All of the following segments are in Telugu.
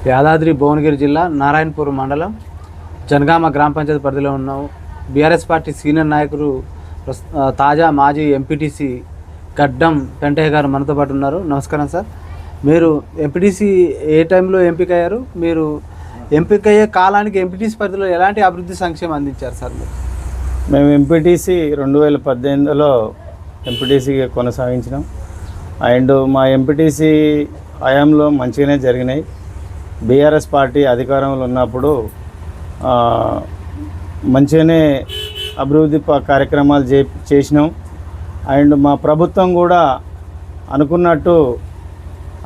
యాదాద్రి భువనగిరి జిల్లా నారాయణపూర్ మండలం జనగామ గ్రామ పంచాయతీ పరిధిలో ఉన్నాము. బీఆర్ఎస్ పార్టీ సీనియర్ నాయకులు తాజా మాజీ ఎంపీటీసీ గడ్డం పెంటయ్య గారు మనతో పాటు ఉన్నారు. నమస్కారం సార్. మీరు ఎంపీటీసీ ఏ టైంలో ఎంపిక అయ్యారు? మీరు ఎంపిక అయ్యే కాలానికి ఎంపీటీసీ పరిధిలో ఎలాంటి అభివృద్ధి సంక్షేమం అందించారు సార్? మేము ఎంపీటీసీ 2018లో ఎంపీటీసీగా కొనసాగించినాం. అండ్ మా ఎంపీటీసీ హయాంలో మంచిగానే జరిగినాయి. బీఆర్ఎస్ పార్టీ అధికారంలో ఉన్నప్పుడు మంచిగానే అభివృద్ధి కార్యక్రమాలు చేసినాం. అండ్ మా ప్రభుత్వం కూడా అనుకున్నట్టు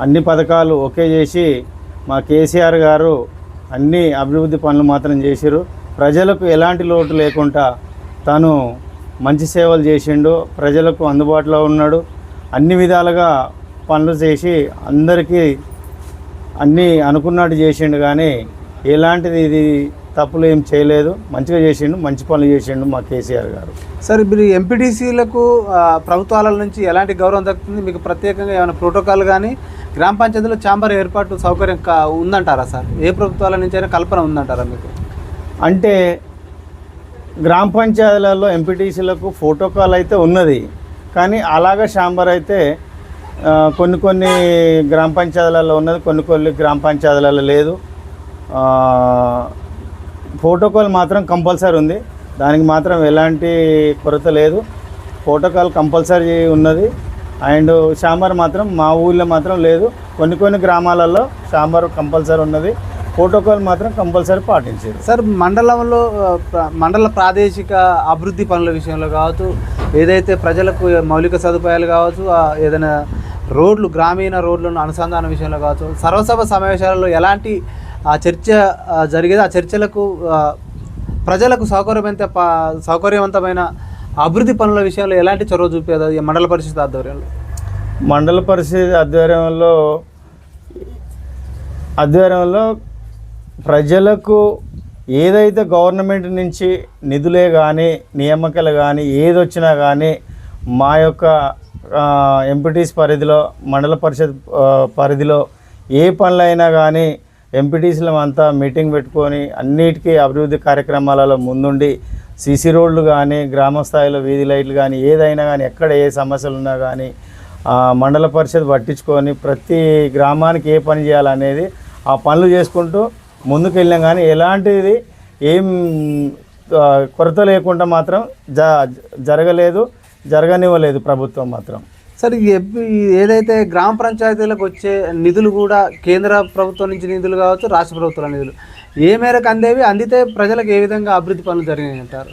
అన్ని పథకాలు ఒకే చేసి మా కేసీఆర్ గారు అన్ని అభివృద్ధి పనులు మాత్రం చేసిరు. ప్రజలకు ఎలాంటి లోటు లేకుండా తను మంచి సేవలు చేసిండు, ప్రజలకు అందుబాటులో ఉన్నాడు, అన్ని విధాలుగా పనులు చేసి అందరికీ అన్నీ అనుకున్నట్టు చేసిండు. కానీ ఎలాంటిది ఇది తప్పులు ఏం చేయలేదు, మంచిగా చేసిండు, మంచి పనులు చేసిండు మా కేసీఆర్ గారు. సార్, మీరు ఎంపీటీసీలకు ప్రభుత్వాల నుంచి ఎలాంటి గౌరవం దక్కుతుంది? మీకు ప్రత్యేకంగా ఏమైనా ప్రోటోకాల్ కానీ గ్రామ పంచాయతీలో ఛాంబర్ ఏర్పాటు సౌకర్యం ఉందంటారా సార్? ఏ ప్రభుత్వాల నుంచి అయినా కల్పన ఉందంటారా మీకు? అంటే గ్రామ పంచాయతీలలో ఎంపీటీసీలకు ప్రోటోకాల్ అయితే ఉన్నది, కానీ అలాగా ఛాంబర్ అయితే కొన్ని గ్రామ పంచాయతీలలో ఉన్నది, కొన్ని గ్రామ పంచాయతీలలో లేదు. ప్రోటోకాల్ మాత్రం కంపల్సరీ ఉంది, దానికి మాత్రం ఎలాంటి కొరత లేదు. ప్రోటోకాల్ కంపల్సరీ ఉన్నది. అండ్ ఛాంబర్ మాత్రం మా ఊళ్ళో మాత్రం లేదు. కొన్ని గ్రామాలలో ఛాంబర్ కంపల్సరీ ఉన్నది, ప్రోటోకాల్ మాత్రం కంపల్సరీ పాటించారు. సార్, మండల ప్రాదేశిక అభివృద్ధి పనుల విషయంలో కావచ్చు, ఏదైతే ప్రజలకు మౌలిక సదుపాయాలు కావచ్చు, ఏదైనా రోడ్లు, గ్రామీణ రోడ్లను అనుసంధానం విషయంలో కావచ్చు, సర్వసభ సమావేశాలలో ఎలాంటి చర్చ జరిగేది? ఆ చర్చలకు ప్రజలకు సౌకర్యవంతమైన అభివృద్ధి పనుల విషయంలో ఎలాంటి చొరవ చూపేది మండల పరిషత్ ఆధ్వర్యంలో? మండల పరిషత్ ఆధ్వర్యంలో ప్రజలకు ఏదైతే గవర్నమెంట్ నుంచి నిధులే కానీ నియామకాలు కానీ ఏది వచ్చినా కానీ మా యొక్క ఎంపీటీసీ పరిధిలో, మండల పరిషత్ పరిధిలో ఏ పనులైనా కానీ ఎంపీటీసీలు అంతా మీటింగ్ పెట్టుకొని అన్నిటికీ అభివృద్ధి కార్యక్రమాలలో ముందుండి సీసీ రోడ్లు కానీ, గ్రామ స్థాయిలో వీధి లైట్లు కానీ, ఏదైనా కానీ, ఎక్కడ ఏ సమస్యలు ఉన్నా కానీ మండల పరిషత్ పట్టించుకొని ప్రతి గ్రామానికి ఏ పని చేయాలనేది ఆ పనులు చేసుకుంటూ ముందుకు వెళ్ళాం. కానీ ఎలాంటిది ఏం కొరత లేకుండా మాత్రం జరగనివ్వలేదు ప్రభుత్వం మాత్రం. సార్, ఏదైతే గ్రామ పంచాయతీలకు వచ్చే నిధులు కూడా కేంద్ర ప్రభుత్వం నుంచి నిధులు కావచ్చు, రాష్ట్ర ప్రభుత్వాల నిధులు ఏ మేరకు అందితే ప్రజలకు ఏ విధంగా అభివృద్ధి పనులు జరిగినాయి అంటారు?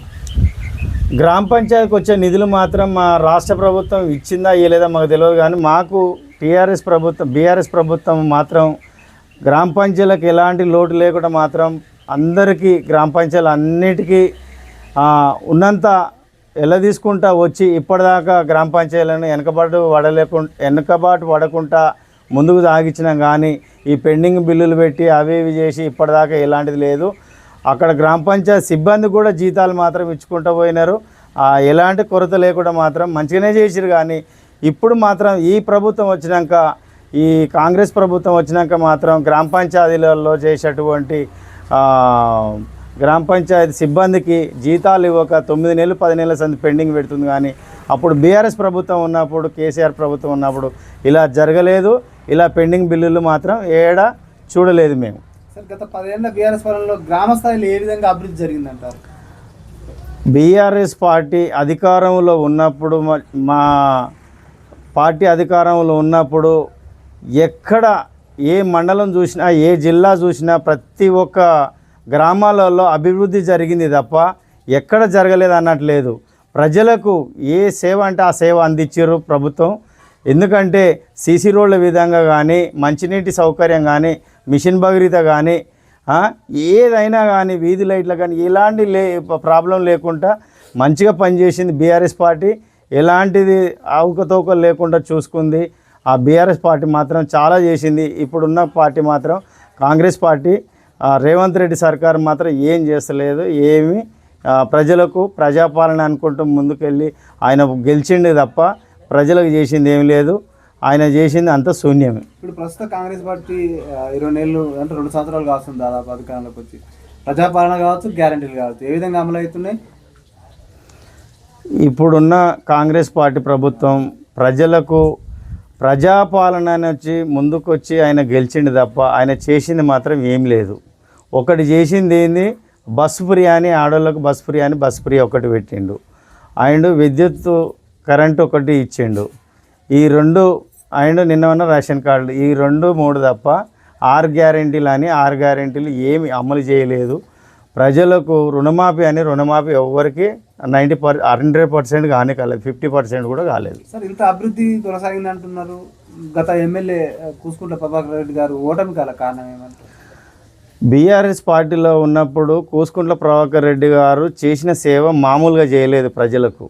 గ్రామ పంచాయతీకి వచ్చే నిధులు మాత్రం మా రాష్ట్ర ప్రభుత్వం ఇచ్చిందా ఇవ్వలేదా మాకు తెలియదు. కానీ మాకు బీఆర్ఎస్ ప్రభుత్వం మాత్రం గ్రామ పంచాయతీలకు ఎలాంటి లోటు లేకుండా మాత్రం అందరికీ గ్రామ పంచాయతీలు అన్నిటికీ ఉన్నంత ఎలా తీసుకుంటా వచ్చి ఇప్పటిదాకా గ్రామ పంచాయతీలను వెనకబాటు పడకుండా ముందుకు సాగించినాం. కానీ ఈ పెండింగ్ బిల్లులు పెట్టి అవి చేసి ఇప్పటిదాకా ఎలాంటిది లేదు. అక్కడ గ్రామ పంచాయతీ సిబ్బంది కూడా జీతాలు మాత్రం ఇచ్చుకుంటూ పోయినారు. ఎలాంటి కొరత లేకుండా మాత్రం మంచిగానే చేసిరు. కానీ ఇప్పుడు మాత్రం ఈ ప్రభుత్వం వచ్చినాక, ఈ కాంగ్రెస్ ప్రభుత్వం వచ్చినాక మాత్రం గ్రామ పంచాయతీలలో చేసేటువంటి గ్రామ పంచాయతీ సిబ్బందికి జీతాలు ఇవ్వక 9 నెలలు 10 నెలల సంది పెండింగ్ పెడుతుంది. కానీ అప్పుడు బీఆర్ఎస్ ప్రభుత్వం ఉన్నప్పుడు, కేసీఆర్ ప్రభుత్వం ఉన్నప్పుడు ఇలా జరగలేదు. ఇలా పెండింగ్ బిల్లులు మాత్రం ఏడా చూడలేదు మేము. సార్, గత 10 ఏళ్ల బీఆర్ఎస్ పాలనలో గ్రామ స్థాయిలో ఏ విధంగా అభివృద్ధి జరిగిందంటారు? బీఆర్ఎస్ పార్టీ అధికారంలో ఉన్నప్పుడు, మా పార్టీ అధికారంలో ఉన్నప్పుడు ఎక్కడ ఏ మండలం చూసినా, ఏ జిల్లా చూసినా ప్రతి ఒక్క గ్రామాలలో అభివృద్ధి జరిగింది తప్ప ఎక్కడ జరగలేదు అన్నట్లేదు. ప్రజలకు ఏ సేవ అంటే ఆ సేవ అందించారు ప్రభుత్వం. ఎందుకంటే సీసీ రోడ్ల విధంగా కానీ, మంచినీటి సౌకర్యం కానీ, మిషన్ భగీరథ కానీ, ఏదైనా కానీ, వీధి లైట్లు కానీ ఎలాంటి ప్రాబ్లం లేకుండా మంచిగా పనిచేసింది బీఆర్ఎస్ పార్టీ. ఎలాంటిది అవకతవకలు లేకుండా చూసుకుంది ఆ బీఆర్ఎస్ పార్టీ మాత్రం చాలా చేసింది. ఇప్పుడున్న పార్టీ మాత్రం కాంగ్రెస్ పార్టీ, రేవంత్ రెడ్డి సర్కారు మాత్రం ఏం చేస్తలేదు. ఏమి ప్రజలకు ప్రజాపాలన అనుకుంటూ ముందుకెళ్ళి ఆయన గెలిచిండే తప్ప ప్రజలకు చేసింది ఏమి లేదు. ఆయన చేసింది అంత శూన్యమే. ఇప్పుడు ప్రస్తుత కాంగ్రెస్ పార్టీ 20 నెలలు అంటే 2 సంవత్సరాలు కాస్తుంది దాదాపు అధికారంలోకి వచ్చి. ప్రజాపాలన కావచ్చు, గ్యారంటీలు కావచ్చు, ఏ విధంగా అమలు అవుతున్నాయి? ఇప్పుడున్న కాంగ్రెస్ పార్టీ ప్రభుత్వం ప్రజలకు ప్రజాపాలన వచ్చి ముందుకొచ్చి ఆయన గెలిచిండు తప్ప ఆయన చేసింది మాత్రం ఏం లేదు. ఒకటి చేసింది ఏంది, బస్ ఫ్రీ అని, ఆడోళ్ళకు బస్ ఫ్రీ అని బస్ ఫ్రీ ఒకటి పెట్టిండు. అండ్ విద్యుత్ కరెంట్ ఒకటి ఇచ్చిండు. ఈ 2 అండ్ నిన్న ఉన్న రేషన్ కార్డులు, ఈ 2, 3 తప్ప 6 గ్యారెంటీలు అని 6 గ్యారెంటీలు ఏమి అమలు చేయలేదు. ప్రజలకు రుణమాఫీ అని రుణమాఫీ ఎవరికి 100% కానీ కాలేదు, 50% కూడా కాలేదు. సార్ ఇంత అభివృద్ధి కొనసాగింది అంటున్నారు. గత ఎమ్మెల్యే కూసుకుంట్ల ప్రభాకర్ రెడ్డి గారు ఓటమి కారణం ఏమంటారు? బీఆర్ఎస్ పార్టీలో ఉన్నప్పుడు కూసుకుంట్ల ప్రభాకర్ రెడ్డి గారు చేసిన సేవ మామూలుగా చేయలేదు ప్రజలకు.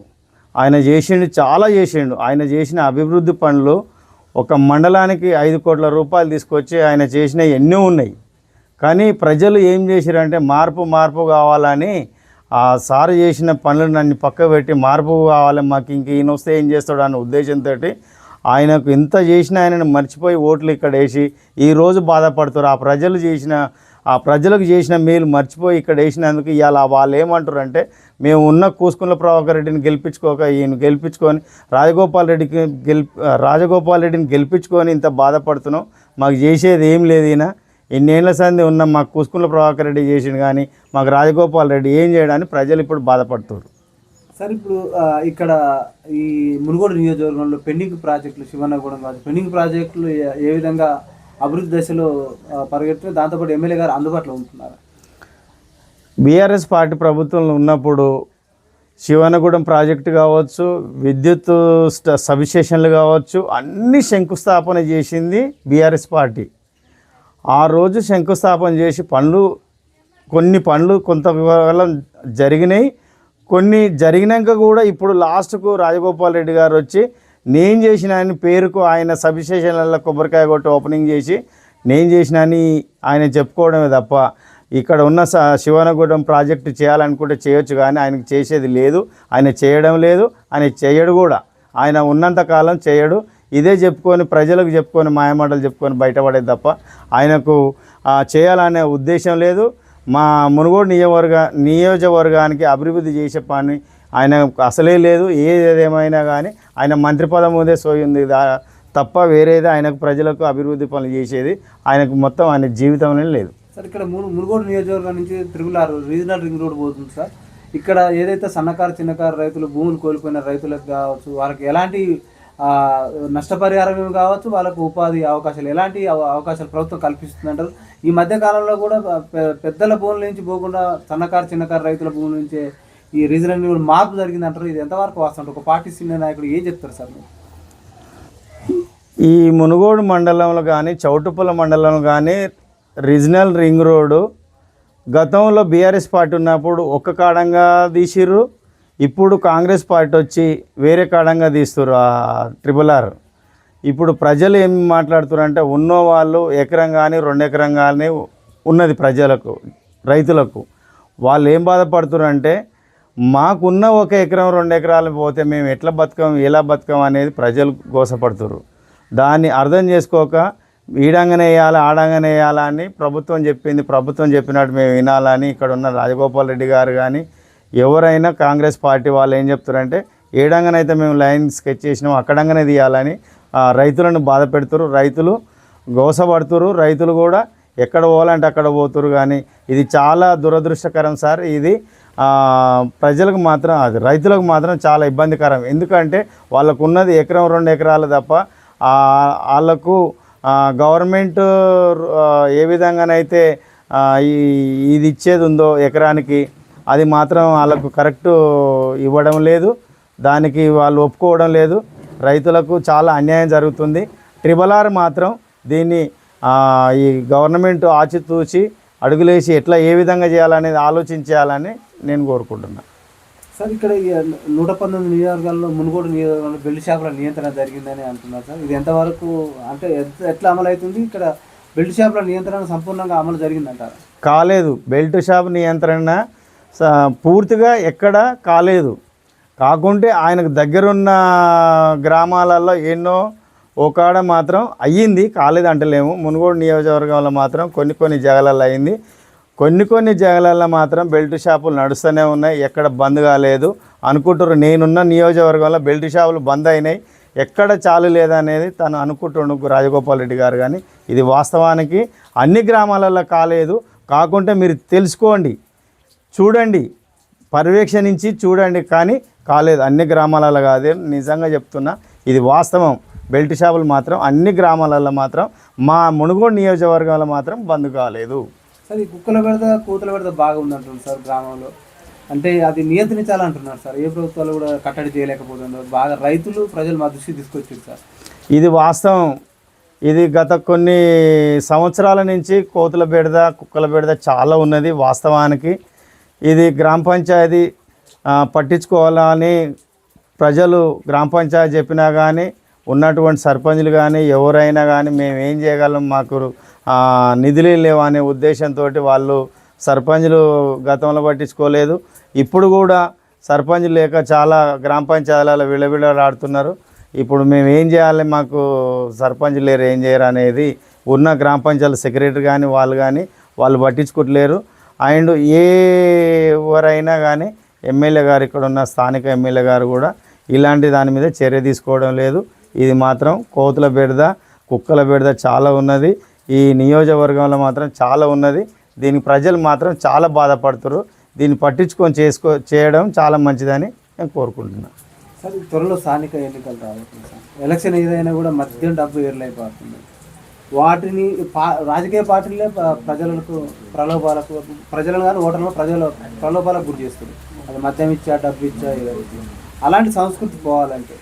ఆయన చేసిండు, చాలా చేసిండు. ఆయన చేసిన అభివృద్ధి పనులు ఒక మండలానికి 5 కోట్ల రూపాయలు తీసుకొచ్చి ఆయన చేసిన ఎన్నో ఉన్నాయి. కానీ ప్రజలు ఏం చేశారంటే మార్పు కావాలని ఆ సారు చేసిన పనులను అన్ని పక్క పెట్టి మార్పు కావాలి, మాకు ఇంక ఈయన వస్తే ఏం చేస్తాడు అన్న ఉద్దేశంతో ఆయనకు ఎంత చేసినా ఆయనను మర్చిపోయి ఓట్లు ఇక్కడ వేసి ఈరోజు బాధపడుతారు. ఆ ప్రజలకు చేసిన మేలు మర్చిపోయి ఇక్కడ వేసినందుకు ఇవాళ వాళ్ళు ఏమంటారు, మేము ఉన్న కూసుకుంట్ల ప్రభాకర్ రెడ్డిని గెలిపించుకోక ఈయన గెలిపించుకొని రాజగోపాల్ రెడ్డిని గెలిపించుకొని ఇంత బాధపడుతున్నాం, మాకు చేసేది ఏం లేదు, ఈయన ఎన్నేళ్ల సంది ఉన్న మాకు కూసుకుంట్ల ప్రభాకర్ రెడ్డి చేసిండు కానీ మాకు రాజగోపాల్ రెడ్డి ఏం చేయడానికి ప్రజలు ఇప్పుడు బాధపడుతున్నారు. సార్ ఇప్పుడు ఇక్కడ ఈ మునుగోడు నియోజకవర్గంలో పెండింగ్ ప్రాజెక్టులు, శివన్నగూడెం కాదు, పెండింగ్ ప్రాజెక్టులు ఏ విధంగా అభివృద్ధి దశలో పరిగెత్తున, దాంతోపాటు ఎమ్మెల్యే గారు అందుబాటులో ఉంటున్నారు? బీఆర్ఎస్ పార్టీ ప్రభుత్వంలో ఉన్నప్పుడు శివన్నగూడెం ప్రాజెక్టు కావచ్చు, విద్యుత్ సబ్స్టేషన్లు కావచ్చు, అన్ని శంకుస్థాపన చేసింది బీఆర్ఎస్ పార్టీ. ఆ రోజు శంకుస్థాపన చేసి కొన్ని పనులు కొంతకాలం జరిగినాయి. కొన్ని జరిగినాక కూడా ఇప్పుడు లాస్ట్కు రాజగోపాల్ రెడ్డి గారు వచ్చి నేను చేసిన అని పేరుకు ఆయన సబ్స్టేషన్లలో కొబ్బరికాయ కొట్టి ఓపెనింగ్ చేసి నేను చేసిన అని ఆయన చెప్పుకోవడమే తప్ప ఇక్కడ ఉన్న శివన్నగూడెం ప్రాజెక్టు చేయాలనుకుంటే చేయొచ్చు, కానీ ఆయనకు చేసేది లేదు, ఆయన చేయడం లేదు, ఆయన చేయడు కూడా. ఆయన ఉన్నంతకాలం చేయడు. ఇదే చెప్పుకొని ప్రజలకు చెప్పుకొని మాయమాటలు చెప్పుకొని బయటపడేది తప్ప ఆయనకు చేయాలనే ఉద్దేశం లేదు. మా మునుగోడు నియోజకవర్గానికి అభివృద్ధి చేసే పని ఆయన అసలే లేదు. ఏదేమైనా కానీ ఆయన మంత్రి పదం ముందే సోయింది తప్ప వేరేది ఆయనకు ప్రజలకు అభివృద్ధి పనులు చేసేది ఆయనకు మొత్తం ఆయన జీవితంలో లేదు. సార్ ఇక్కడ మునుగోడు నియోజకవర్గం నుంచి రీజనల్ రింగ్ రోడ్ పోతుంది సార్. ఇక్కడ ఏదైతే సన్నకారు చిన్నకారు రైతులు భూములు కోల్పోయిన రైతులకు కావచ్చు, వాళ్ళకి ఎలాంటి నష్టపరిహారం కావచ్చు, వాళ్ళకు ఉపాధి అవకాశాలు ఎలాంటి అవకాశాలు ప్రభుత్వం కల్పిస్తుందంటారు? ఈ మధ్య కాలంలో కూడా పెద్దల భూముల నుంచి పోకుండా సన్నకారు చిన్నకారు రైతుల భూముల నుంచే ఈ రీజనల్ కూడా మార్పు జరిగిందంటారు. ఇది ఎంతవరకు వాస్తవం? ఒక పార్టీ సీనియర్ నాయకుడు ఏం చెప్తారు సార్? ఈ మునుగోడు మండలంలో కానీ చౌటుప్పల మండలంలో కానీ రీజనల్ రింగ్ రోడ్డు గతంలో బీఆర్ఎస్ పార్టీ ఉన్నప్పుడు ఒక్క కాడంగా తీసిర్రు. ఇప్పుడు కాంగ్రెస్ పార్టీ వచ్చి వేరే కాడంగా తీస్తారు ఆ RRR. ఇప్పుడు ప్రజలు ఏం మాట్లాడుతున్నారు అంటే ఉన్న వాళ్ళు ఎకరం కానీ 2 ఎకరం కానీ ఉన్నది ప్రజలకు, రైతులకు. వాళ్ళు ఏం బాధపడుతున్నారు అంటే మాకున్న 1 ఎకరం 2 ఎకరాలు పోతే మేము ఎట్లా బతకం అనేది ప్రజలు గోసపడుతున్నారు. దాన్ని అర్థం చేసుకోక ఈడంగానే వేయాలి ఆడంగానే వేయాలా అని ప్రభుత్వం చెప్పినట్టు మేము వినాలని ఇక్కడ ఉన్న రాజగోపాల్ రెడ్డి గారు కానీ ఎవరైనా కాంగ్రెస్ పార్టీ వాళ్ళు ఏం చెప్తారంటే ఏడంగానైతే మేము లైన్ స్కెచ్ చేసినాం అక్కడంగానే తీయాలని రైతులను బాధ పెడుతున్నారు. రైతులు గోసపడుతున్నారు. రైతులు కూడా ఎక్కడ పోవాలంటే అక్కడ పోతున్నారు. కానీ ఇది చాలా దురదృష్టకరం సార్. ఇది ప్రజలకు మాత్రం రైతులకు మాత్రం చాలా ఇబ్బందికరం. ఎందుకంటే వాళ్ళకు ఉన్నది 1 ఎకరం 2 ఎకరాలు తప్ప వాళ్ళకు గవర్నమెంట్ ఏ విధంగానైతే ఇది ఇచ్చేది ఉందో ఎకరానికి అది మాత్రం వాళ్ళకు కరెక్ట్ ఇవ్వడం లేదు. దానికి వాళ్ళు ఒప్పుకోవడం లేదు. రైతులకు చాలా అన్యాయం జరుగుతుంది. RRR మాత్రం దీన్ని ఈ గవర్నమెంట్ ఆచితూచి అడుగులేసి ఎట్లా ఏ విధంగా చేయాలనేది ఆలోచించాలని నేను కోరుకుంటున్నాను. సార్ ఇక్కడ 119 నియోజకవర్గాల్లో మునుగోడు నియోజకవర్గంలో బెల్ట్ షాపుల నియంత్రణ జరిగిందని అంటున్నారు సార్. ఇది ఎంతవరకు అంటే ఎట్లా అమలు అవుతుంది? ఇక్కడ బెల్ట్ షాపుల నియంత్రణ సంపూర్ణంగా అమలు జరిగిందంటారు? కాలేదు. బెల్ట్ షాప్ నియంత్రణ పూర్తిగా ఎక్కడ కాలేదు. కాకుంటే ఆయనకు దగ్గరున్న గ్రామాలలో ఎన్నో కాడ మాత్రం అయ్యింది, కాలేదు అంటలేము. మునుగోడు నియోజకవర్గంలో మాత్రం కొన్ని జాగాలలో అయింది. కొన్ని జాగాలలో మాత్రం బెల్ట్ షాపులు నడుస్తూనే ఉన్నాయి, ఎక్కడ బంద్ కాలేదు అనుకుంటారు. నేనున్న నియోజకవర్గంలో బెల్ట్ షాపులు బంద్ అయినాయి, ఎక్కడ చాలు లేదనేది తను అనుకుంటుండు రాజగోపాల్ రెడ్డి గారు. కానీ ఇది వాస్తవానికి అన్ని గ్రామాలలో కాలేదు. కాకుంటే మీరు తెలుసుకోండి, చూడండి, పర్యవేక్షణించి చూడండి, కానీ కాలేదు. అన్ని గ్రామాలలో కాదు, నిజంగా చెప్తున్నా, ఇది వాస్తవం. బెల్ట్ షాపులు మాత్రం అన్ని గ్రామాలలో మాత్రం మా మునుగోడు నియోజకవర్గంలో మాత్రం బంద్ కాలేదు. సార్ ఈ కుక్కల బెడద కూతల బెడద బాగా ఉందంటున్నారు సార్ గ్రామంలో. అంటే అది నియంత్రించాలంటున్నారు సార్. ఏ ప్రభుత్వాలు కూడా కట్టడి చేయలేకపోతుందో బాగా రైతులు ప్రజలు మా దృష్టికి తీసుకొచ్చారు సార్. ఇది వాస్తవం. ఇది గత కొన్ని సంవత్సరాల నుంచి కోతుల బెడద కుక్కల బెడద చాలా ఉన్నది వాస్తవానికి. ఇది గ్రామ పంచాయతీ పట్టించుకోవాలని ప్రజలు గ్రామ పంచాయతీ చెప్పినా కానీ ఉన్నటువంటి సర్పంచులు కానీ ఎవరైనా కానీ మేము ఏం చేయగలం, మాకు నిధులు లేవు అనే ఉద్దేశంతో వాళ్ళు సర్పంచులు గతంలో పట్టించుకోలేదు. ఇప్పుడు కూడా సర్పంచులు లేక చాలా గ్రామ పంచాయతీలలో విలవిలాడుతున్నారు. ఇప్పుడు మేము ఏం చేయాలి, మాకు సర్పంచులు లేరు, ఏం చేయరు అనేది ఉన్న గ్రామ పంచాయతీ సెక్రటరీ కానీ వాళ్ళు పట్టించుకోవట్లేరు. అండ్ ఎవరైనా కానీ ఎమ్మెల్యే గారు, ఇక్కడ ఉన్న స్థానిక ఎమ్మెల్యే గారు కూడా ఇలాంటి దాని మీద చర్య తీసుకోవడం లేదు. ఇది మాత్రం కోతుల బెడద కుక్కల బెడద చాలా ఉన్నది, ఈ నియోజకవర్గంలో మాత్రం చాలా ఉన్నది. దీనికి ప్రజలు మాత్రం చాలా బాధపడుతారు. దీన్ని పట్టించుకొని చేయడం చాలా మంచిదని నేను కోరుకుంటున్నాను. సార్ త్వరలో స్థానిక ఎన్నికలు రాబోతుంది సార్. ఎలక్షన్ ఏదైనా కూడా మద్యం డబ్బు ఏర్లైపోతుంది. వాటిని రాజకీయ పార్టీలే ప్రజలకు ప్రలోభాలకు, ప్రజలను కానీ ఓటర్లను ప్రలోభాలకు గురి చేస్తుంది. అది మద్యం ఇచ్చా, డబ్బు ఇచ్చా, అలాంటి సంస్కృతి పోవాలంటే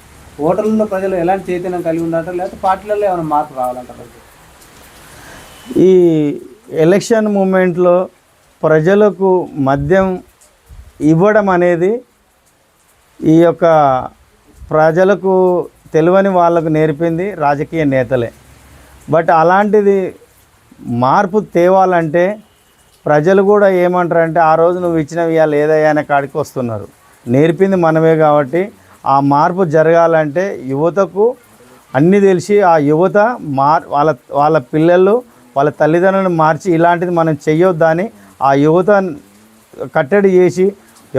ఓటర్లలో ప్రజలు ఎలాంటి చైతన్యం కలిగి ఉండాలంటారు, లేకపోతే పార్టీలలో ఏమైనా మార్పు రావాలంటారు? ఈ ఎలక్షన్ మూమెంట్లో ప్రజలకు మద్యం ఇవ్వడం అనేది ఈ యొక్క ప్రజలకు తెలియని వాళ్ళకు నేర్పింది రాజకీయ నేతలే. బట్ అలాంటిది మార్పు తేవాలంటే ప్రజలు కూడా ఏమంటారంటే, ఆ రోజు నువ్వు ఇచ్చినవి ఇవాళ ఏదయ్యా అనే కాడికి వస్తున్నారు. నేర్పింది మనమే కాబట్టి ఆ మార్పు జరగాలంటే యువతకు అన్నీ తెలిసి ఆ యువత వాళ్ళ పిల్లలు వాళ్ళ తల్లిదండ్రులను మార్చి ఇలాంటిది మనం చెయ్యొద్దని ఆ యువత కట్టడి చేసి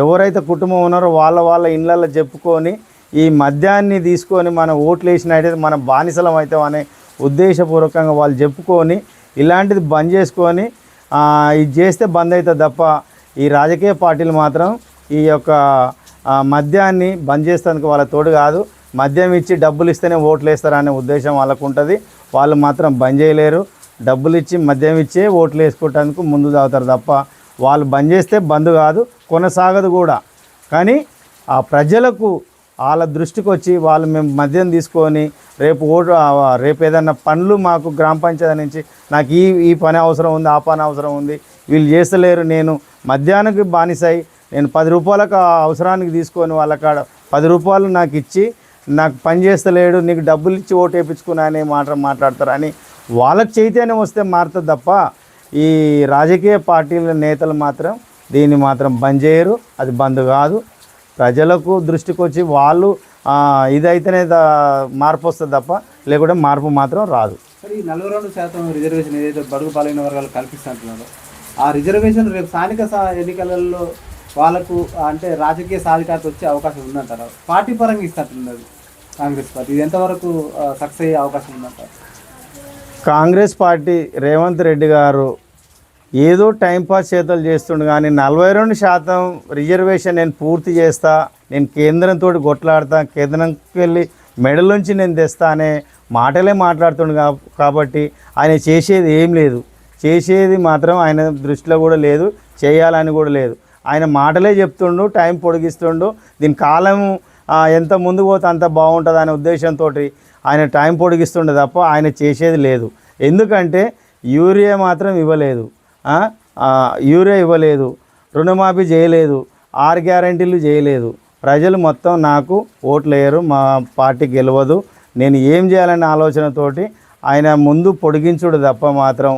ఎవరైతే కుటుంబం ఉన్నారో వాళ్ళ ఇళ్ళల్లో చెప్పుకొని ఈ మద్యాన్ని తీసుకొని మనం ఓట్లు వేసినట్టయితే మనం బానిసలం అవుతాం అనే ఉద్దేశపూర్వకంగా వాళ్ళు చెప్పుకొని ఇలాంటిది బంద్ చేసుకొని ఇది చేస్తే బంద్ అవుతుంది తప్ప ఈ రాజకీయ పార్టీలు మాత్రం ఈ యొక్క మద్యాన్ని బంద్ చేసేందుకు వాళ్ళ తోడు కాదు. మద్యం ఇచ్చి డబ్బులు ఇస్తేనే ఓట్లు వేస్తారనే ఉద్దేశం వాళ్ళకు ఉంటుంది. వాళ్ళు మాత్రం బంద్ చేయలేరు. డబ్బులు ఇచ్చి మద్యం ఇచ్చే ఓట్లు వేసుకోవటానికి ముందు తాగుతారు తప్ప వాళ్ళు బంద్ చేస్తే బంద్ కాదు, కొనసాగదు కూడా. కానీ ఆ ప్రజలకు వాళ్ళ దృష్టికి వచ్చి వాళ్ళు మేము మద్యం తీసుకొని రేపు ఏదన్నా పనులు మాకు గ్రామ పంచాయతీ నుంచి నాకు ఈ పని అవసరం ఉంది, ఆ పని అవసరం ఉంది, వీళ్ళు చేస్తలేరు, నేను మద్యానికి బానిసై నేను 10 రూపాయలకు అవసరానికి తీసుకొని వాళ్ళ కాడ 10 రూపాయలు నాకు ఇచ్చి నాకు పని చేస్తలేడు, నీకు డబ్బులు ఇచ్చి ఓటు వేయించుకున్నా అనే మాట్లాడతారు అని వాళ్ళకి చైతన్యం వస్తే మారుతుంది తప్ప ఈ రాజకీయ పార్టీల నేతలు మాత్రం దీన్ని మాత్రం బంద్ చేయరు. అది బంద్ కాదు. ప్రజలకు దృష్టికి వచ్చి వాళ్ళు ఇదైతేనే మార్పు వస్తుంది తప్ప లేకుంటే మార్పు మాత్రం రాదు. సరే, ఈ 42% రిజర్వేషన్ ఏదైతే బడుగు బలైన వర్గాలు కల్పిస్తుంటున్నారో ఆ రిజర్వేషన్ రేపు స్థానిక ఎన్నికలలో వాళ్ళకు అంటే రాజకీయ సాధికారత వచ్చే అవకాశం ఉందంటారు. పార్టీ పరంగా ఇస్తున్నది కాంగ్రెస్ పార్టీ, ఇది ఎంతవరకు సక్సెస్ అయ్యే అవకాశం ఉందంటారు? కాంగ్రెస్ పార్టీ రేవంత్ రెడ్డి గారు ఏదో టైంపాస్ చేతలు చేస్తుండు కానీ 42% రిజర్వేషన్ నేను పూర్తి చేస్తా, నేను కేంద్రంతో కొట్లాడతా, కేంద్రంకి వెళ్ళి మెడలోంచి నేను తెస్తా అనే మాటలే మాట్లాడుతుండు. కాబట్టి ఆయన చేసేది ఏం లేదు, చేసేది మాత్రం ఆయన దృష్టిలో కూడా లేదు, చేయాలని కూడా లేదు. ఆయన మాటలే చెప్తుండు, టైం పొడిగిస్తుండు. దీని కాలం ఎంత ముందుకు పోతే అంత బాగుంటుంది అనే ఉద్దేశంతో ఆయన టైం పొడిగిస్తుండే తప్ప ఆయన చేసేది లేదు. ఎందుకంటే యూరియా మాత్రం ఇవ్వలేదు, యూరియా ఇవ్వలేదు, రుణమాఫీ చేయలేదు, 6 గ్యారెంటీలు చేయలేదు. ప్రజలు మొత్తం నాకు ఓట్లు వేయరు, మా పార్టీ గెలవదు, నేను ఏం చేయాలనే ఆలోచనతోటి ఆయన ముందు పొడిగించుడు తప్ప మాత్రం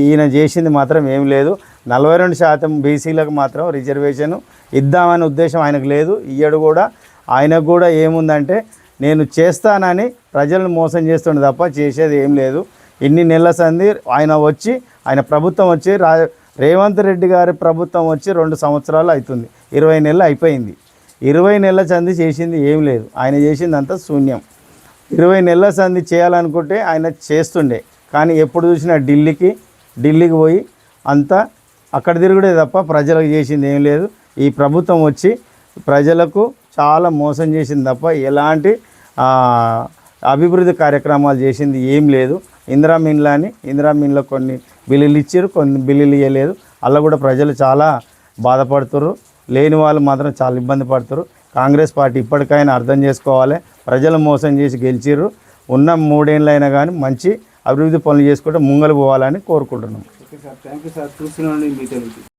ఈయన చేసింది మాత్రం ఏం లేదు. 42% బీసీలకు మాత్రం రిజర్వేషన్ ఇద్దామనే ఉద్దేశం ఆయనకు లేదు, ఇయ్యడు కూడా. ఆయనకు కూడా ఏముందంటే నేను చేస్తానని ప్రజలను మోసం చేస్తుండే తప్ప చేసేది ఏం లేదు. ఇన్ని నెలల సంది ఆయన ప్రభుత్వం వచ్చి రేవంత్ రెడ్డి గారి ప్రభుత్వం వచ్చి 2 సంవత్సరాలు అవుతుంది, 20 నెలలు అయిపోయింది. 20 నెలల సంది చేసింది ఏం లేదు. ఆయన చేసింది అంతా శూన్యం. 20 నెలల సంది చేయాలనుకుంటే ఆయన చేస్తుండే, కానీ ఎప్పుడు చూసినా ఢిల్లీకి పోయి అంతా అక్కడ తిరుగుడే తప్ప ప్రజలకు చేసింది ఏం లేదు. ఈ ప్రభుత్వం వచ్చి ప్రజలకు చాలా మోసం చేసింది తప్ప ఎలాంటి అభివృద్ధి కార్యక్రమాలు చేసింది ఏం లేదు. ఇందిరా మిన్లో కొన్ని బిల్లులు ఇచ్చారు, కొన్ని బిల్లులు ఇవ్వలేదు. అలా కూడా ప్రజలు చాలా బాధపడుతున్నారు. లేని వాళ్ళు మాత్రం చాలా ఇబ్బంది పడుతున్నారు. కాంగ్రెస్ పార్టీ ఇప్పటికైనా అర్థం చేసుకోవాలి. ప్రజలు మోసం చేసి గెలిచిర్రు. ఉన్న 3 ఏళ్ళైనా కానీ మంచి అభివృద్ధి పనులు చేసుకుంటే ముంగలు పోవాలని కోరుకుంటున్నాం. Okay sir, thank you sir. చూస్తున్నాను మీ తెలుగు.